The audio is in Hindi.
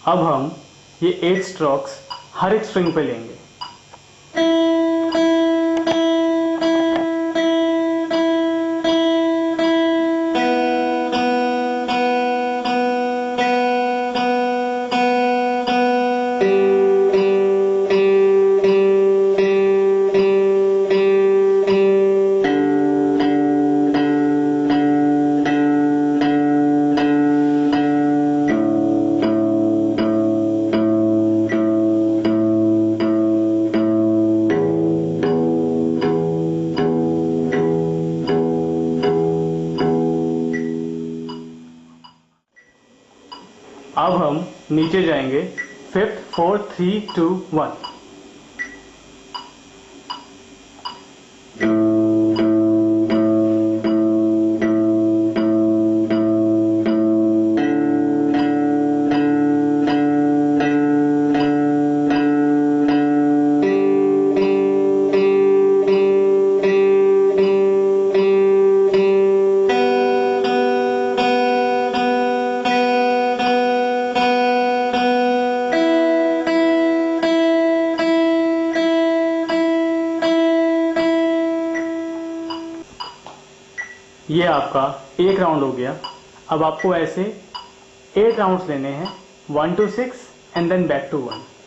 अब हम ये 8 स्ट्रोक्स हर एक स्ट्रिंग पे लेंगे। अब हम नीचे जाएंगे 5th 4 3 2 1। ये आपका एक राउंड हो गया। अब आपको ऐसे 8 राउंड्स लेने हैं, 1 to 6 and then back to 1।